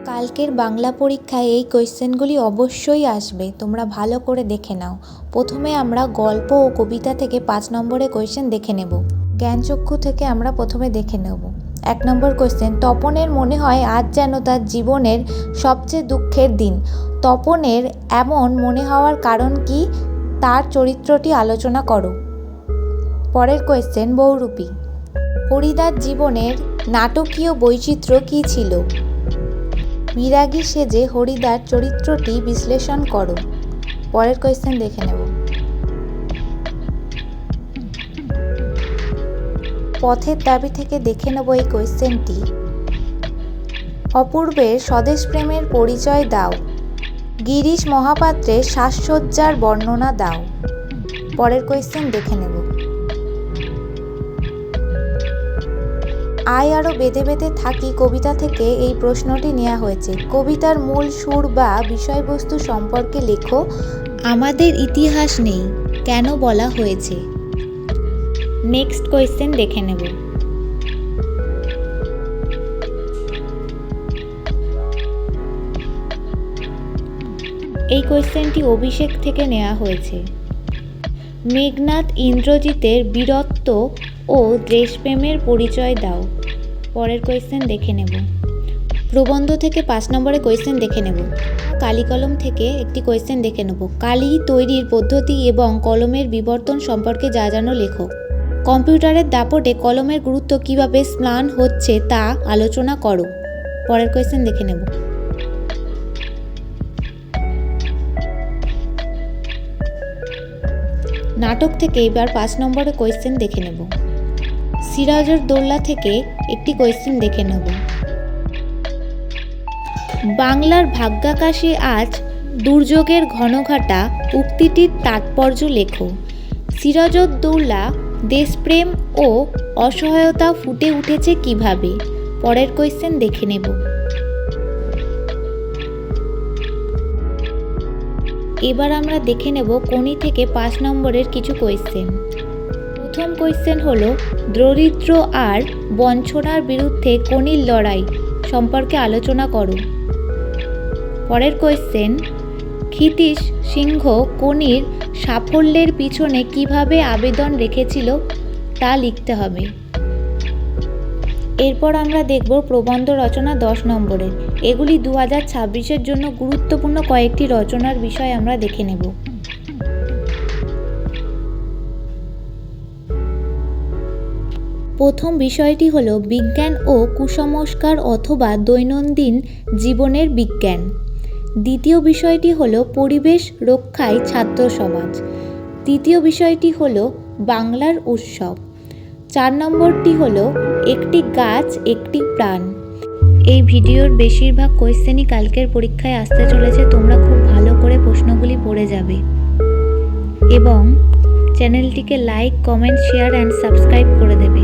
কালকের বাংলা পরীক্ষায় এই কোয়েশ্চেনগুলি অবশ্যই আসবে, তোমরা ভালো করে দেখে নাও। প্রথমে আমরা গল্প ও কবিতা থেকে 5 নম্বরের কোয়েশ্চেন দেখে নেব। জ্ঞানচক্ষু থেকে আমরা প্রথমে দেখে নেব। 1 নম্বর কোয়েশ্চেন, তপনের মনে হয় আজ যেন তার জীবনের সবচেয়ে দুঃখের দিন। তপনের এমন মনে হওয়ার কারণ কি? তার চরিত্রটি আলোচনা করো। পরের কোয়েশ্চেন, বহুরূপী। হরিদার জীবনের নাটকীয় বৈচিত্র্য কী ছিল? বিরাগী সেজে হরিদার চরিত্রটি বিশ্লেষণ করো। পরের কোয়েশ্চেন দেখে নেব। পথের দাবি থেকে দেখে নেব এই কোয়েশ্চেনটি। অপূর্বের স্বদেশ প্রেমের পরিচয় দাও। গিরিশ মহাপাত্রের সাজসজ্জার বর্ণনা দাও। পরের কোয়েশ্চেন দেখে নেব। আয় আরও বেঁধে বেঁধে থাকি কবিতা থেকে এই প্রশ্নটি নেওয়া হয়েছে। কবিতার মূল সুর বা বিষয়বস্তু সম্পর্কে লেখো। আমাদের ইতিহাস নেই কেন বলা হয়েছে? নেক্সট কোয়েশ্চেন দেখে নেব। এই কোয়েশ্চেনটি অভিষেক থেকে নেওয়া হয়েছে। মেঘনাদ ইন্দ্রজিতের বীরত্ব ও দেশপ্রেমের পরিচয় দাও। পরের কোয়েশ্চেন দেখে নেব। প্রবন্ধ থেকে 5 নম্বরের কোয়েশ্চেন দেখে নেব। কালি কলম থেকে একটি কোয়েশ্চেন দেখে নেব। কালি তৈরির পদ্ধতি এবং কলমের বিবর্তন সম্পর্কে যা জানো লেখো। কম্পিউটারের দাপটে কলমের গুরুত্ব কিভাবে ম্লান হচ্ছে তা আলোচনা করো। পরের কোয়েশ্চেন দেখে নেব। নাটক থেকে এবার 5 নম্বরের কোয়েশ্চেন দেখে নেব। সিরাজউদ্দৌলা থেকে একটি কোয়েশ্চেন দেখে নেব। বাংলার ভাগ্যাকাশে আজ দুর্যোগের ঘনঘটা উক্তিটির তাৎপর্য লেখো। সিরাজউদ্দৌলা দেশপ্রেম ও অসহায়তা ফুটে উঠেছে কিভাবে? পরের কোয়েশ্চেন দেখে নেব। এবার আমরা দেখে নেব কোনি থেকে 5 নম্বরের কিছু কোয়েশ্চেন। প্রথম কোয়েশ্চেন হলো, দরিদ্র আর বঞ্চনার বিরুদ্ধে কোনির লড়াই সম্পর্কে আলোচনা করো। পরের কোয়েশ্চেন, ক্ষিতীশ সিংহ কোনির সাফল্যের পিছনে কিভাবে আবেদন রেখেছিল তা লিখতে হবে। এরপর আমরা দেখব প্রবন্ধ রচনা 10 নম্বরের। এগুলি 2026-এর জন্য গুরুত্বপূর্ণ কয়েকটি রচনার বিষয় আমরা দেখে নেব। প্রথম বিষয়টি হলো বিজ্ঞান ও কুসংস্কার অথবা দৈনন্দিন জীবনের বিজ্ঞান। দ্বিতীয় বিষয়টি হলো পরিবেশ রক্ষায় ছাত্র সমাজ। তৃতীয় বিষয়টি হলো বাংলার উৎসব। 4 নম্বরটি হলো একটি গাছ একটি প্রাণ। এই ভিডিওর বেশিরভাগ কোয়েশ্চেনই কালকের পরীক্ষায় আসতে চলেছে, তোমরা খুব ভালো করে প্রশ্নগুলি পড়ে যাবে এবং চ্যানেলটিকে like, comment, share and subscribe করে দেবে।